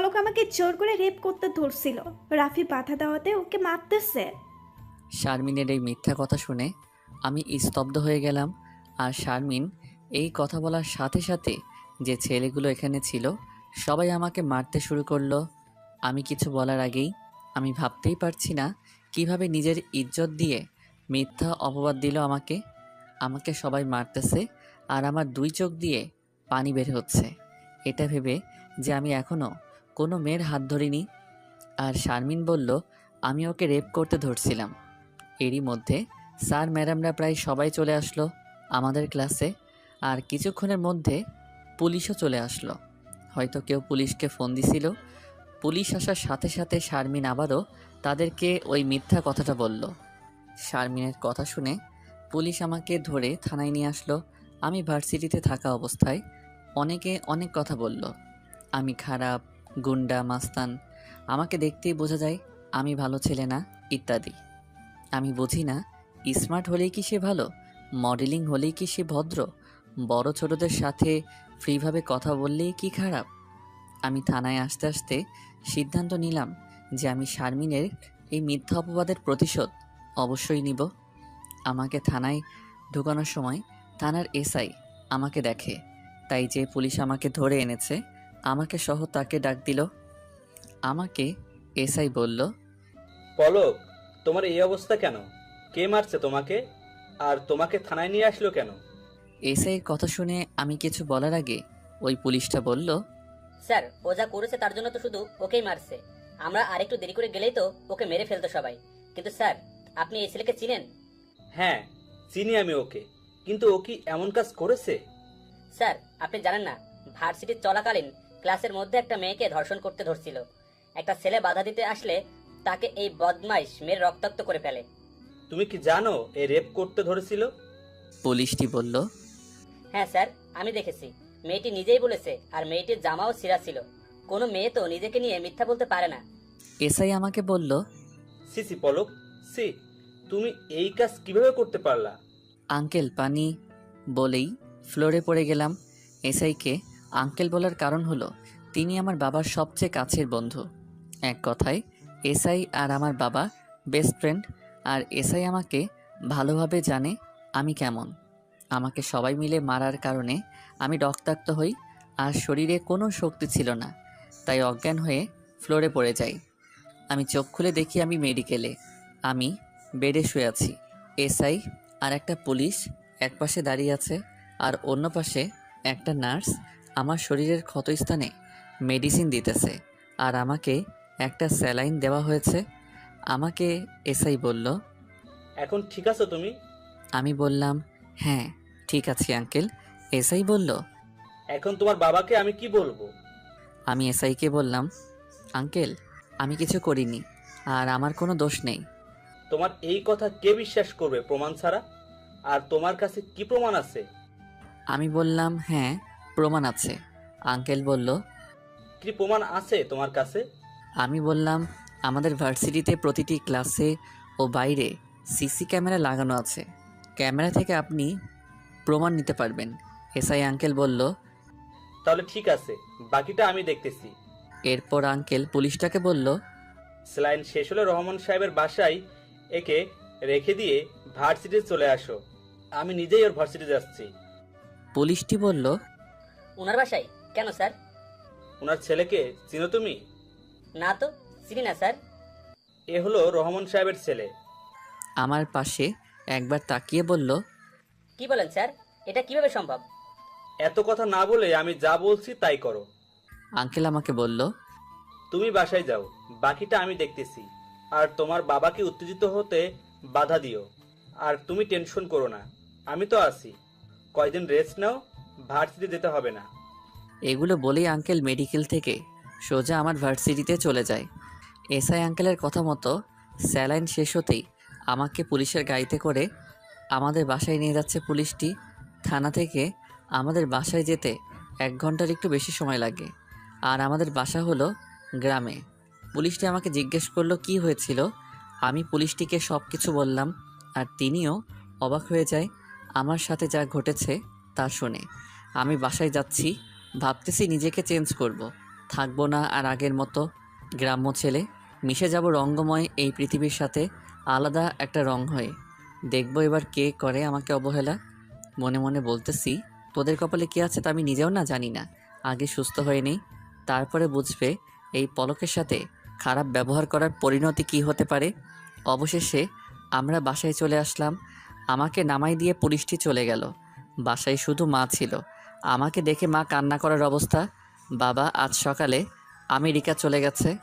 পলক আমাকে জোর করে রেপ করতে ধরছিল, রাফি বাধা দেওয়াতে ওকে মারতেছে। শারমিনের এই মিথ্যা কথা শুনে আমি স্তব্ধ হয়ে গেলাম। আর শারমিন এই কথা বলার সাথে সাথে যে ছেলেগুলো এখানে ছিল সবাই আমাকে মারতে শুরু করলো। আমি কিছু বলার আগেই আমি ভাবতেই পারছি না কিভাবে নিজের ইজ্জত দিয়ে মিথ্যা অপবাদ দিল আমাকে। আমাকে সবাই মারতেছে আর আমার দুই চোখ দিয়ে পানি বের হচ্ছে এটা ভেবে যে আমি এখনও কোনো মেয়ের হাত ধরিনি। আর শারমিন বলল আমি ওকে রেপ করতে ধরছিলাম। এরই মধ্যে স্যার ম্যাডামরা প্রায় সবাই চলে আসলো আমাদের ক্লাসে। আর কিছুক্ষণের মধ্যে পুলিশও চলে আসলো। হয়তো কেউ পুলিশকে ফোন দিছিল। পুলিশ আসার সাথে সাথে শারমিন আবারও তাদেরকে ওই মিথ্যা কথাটা বলল। শারমিনের কথা শুনে পুলিশ আমাকে ধরে থানায় নিয়ে আসলো। আমি ভার্সিটিতে থাকা অবস্থায় অনেকে অনেক কথা বলল, আমি খারাপ, গুন্ডা, মাস্তান, আমাকে দেখতেই বোঝা যায় আমি ভালো ছেলে না, ইত্যাদি। আমি বুঝি না স্মার্ট হলেই কি সে ভালো, মডেলিং হলেই কি সে ভদ্র, বড় ছোটদের সাথে ফ্রিভাবে কথা বললেই কি খারাপ। আমি থানায় আসতে আসতে সিদ্ধান্ত নিলাম যে আমি শারমিনের এই মিথ্যা অপবাদের প্রতিশোধ অবশ্যই নিব। আমাকে থানায় ঢোকানোর সময় থানার এসআই আমাকে দেখে, তাই যে পুলিশ আমাকে ধরে এনেছে আমাকে সহ তাকে ডাক দিল। আমাকে এসআই বলল, পলক, তোমার এই অবস্থা কেন? কে মারছে তোমাকে? আর তোমাকে থানায় নিয়ে আসলো কেন? এসআইয়ের কথা শুনে আমি কিছু বলার আগে ওই পুলিশটা বলল, স্যার, ও যা করেছে তার জন্য তো শুধু ওকেই মারছে। আমরা আরেকটু দেরি করে গেলেই তো ওকে মেরে ফেলতো সবাই। কিন্তু স্যার, আপনি এই ছেলেকে চিনেন? হ্যাঁ, চিনি আমি ওকে, কিন্তু ও কি এমন কাজ করেছে? স্যার, আপনি জানেন না, ভার্সিটির চলাকালীন ক্লাসের মধ্যে একটা মেয়েকে ধর্ষণ করতে ধরছিল। একটা ছেলে বাধা দিতে আসলে তাকে এই বদমাইশ মেয়ের রক্তাক্ত করে ফেলে। তুমি কি জানো এ রেপ করতে ধরেছিল? পুলিশটি বলল, হ্যাঁ স্যার, আমি দেখেছি। মেয়েটি নিজেই বলেছে, আর মেয়েটির জামাও ছিঁড়া ছিল। কোনো মেয়ে তো নিজেকে নিয়ে মিথ্যা বলতে পারে না। এসআই আমাকে বলল, সি সি পলক, সি, তুমি এই কাজ কিভাবে করতে পারলা? আঙ্কেল পানি, বলেই ফ্লোরে পড়ে গেলাম। এসআইকে আঙ্কেল বলার কারণ হলো তিনি আমার বাবার সবচেয়ে কাছের বন্ধু। এক কথায় এসআই আর আমার বাবা বেস্ট ফ্রেন্ড। আর এসআই আমাকে ভালোভাবে জানে আমি কেমন। আমাকে সবাই মিলে মারার কারণে আমি রক্তাক্ত হই আর শরীরে কোনো শক্তি ছিল না, তাই অজ্ঞান হয়ে ফ্লোরে পড়ে যাই। আমি চোখ খুলে দেখি আমি মেডিকেলে, আমি বেডে শুয়ে আছি। এসআই আর একটা পুলিশ একপাশে দাঁড়িয়ে আছে, আর অন্য পাশে একটা নার্স আমার শরীরের ক্ষতস্থানে মেডিসিন দিতেছে, আর আমাকে একটা স্যালাইন দেওয়া হয়েছে। আমাকে এসআই বলল, এখন ঠিক আছো তুমি? আমি বললাম, হ্যাঁ ঠিক আছে আঙ্কেল। এসআই বলল, এখন তোমার বাবাকে আমি কি বলবো? আমি এসআইকে বললাম, আঙ্কেল আমি কিছু করিনি আর আমার কোনো দোষ নেই। তোমার এই কথা কে বিশ্বাস করবে প্রমাণ ছাড়া? আর তোমার কাছে কি প্রমাণ আছে? আমি বললাম, হ্যাঁ প্রমাণ আছে। আঙ্কেল বলল, কি প্রমাণ আছে তোমার কাছে? আমি বললাম, আমাদের ভার্সিটিতে প্রতিটি ক্লাসে ও বাইরে সিসি ক্যামেরা লাগানো আছে, ক্যামেরা থেকে আপনি প্রমাণ নিতে পারবেন। এসআই আঙ্কেল বলল, তাহলে ঠিক আছে, বাকিটা আমি দেখতেছি। এরপর আঙ্কেল পুলিশটাকে বলল, স্যালাইন শেষ হলে রহমান সাহেবের বাসায় একে রেখে দিয়ে ভার্সিটি চলে আসো। আমি নিজেই ওর ভার্সিটি যাচ্ছি। পুলিশটি বলল, ওনার বাসায় কেন স্যার? ওনার ছেলেকে চিনো তুমি? না তো, চিনি না স্যার। এ হলো রহমান সাহেবের ছেলে। আমার পাশে একবার তাকিয়ে বলল, কি বলেন স্যার? এটা কিভাবে সম্ভব? এত কথা না বলে আমি যা বলছি তাই করো। আঙ্কেল আমাকে বলল, তুমি বাসায় যাও, বাকিটা আমি দেখতেছি। আর তোমার বাবাকে উত্তেজিত হতে বাধা দিও। আর তুমি টেনশন করো না, আমি তো আছি। কয়দিন রেস্ট নাও, ভার্সিটি যেতে হবে না। এগুলো বলেই আঙ্কেল মেডিকেল থেকে সোজা আমার ভার্সিটিতে চলে যায়। এসআই আঙ্কেলের কথা মতো স্যালাইন শেষ হতেই আমাকে পুলিশের গাড়িতে করে আমাদের বাসায় নিয়ে যাচ্ছে পুলিশটি। থানা থেকে আমাদের বাসায় যেতে 1 ঘন্টার একটু বেশি সময় লাগে, আর আমাদের বাসা হলো গ্রামে। পুলিশটি আমাকে জিজ্ঞেস করলো কি হয়েছিল। আমি পুলিশটিকে সব কিছু বললাম, আর তিনিও অবাক হয়ে যায় আমার সাথে যা ঘটেছে তা শুনে। আমি বাসায় যাচ্ছি, ভাবতেছি নিজেকে চেঞ্জ করব, থাকবো না আর আগের মতো গ্রাম্য ছেলে, মিশে যাব রঙ্গময় এই পৃথিবীর সাথে আলাদা একটা রং হয়ে। দেখবো এবার কে করে আমাকে অবহেলা। মনে মনে বলতেছি, তোদের কপালে কী আছে তা আমি নিজেও না জানি না। আগে সুস্থ হয়ে নেই, তারপরে বুঝবে এই পলকের সাথে খারাপ ব্যবহার করার পরিণতি কী হতে পারে। অবশেষে আমরা বাসায় চলে আসলাম। আমাকে নামাই দিয়ে পুলিশটি চলে গেল। বাসায় শুধু মা ছিল। আমাকে দেখে মা কান্না করার অবস্থা। বাবা আজ সকালে আমেরিকা চলে গেছে।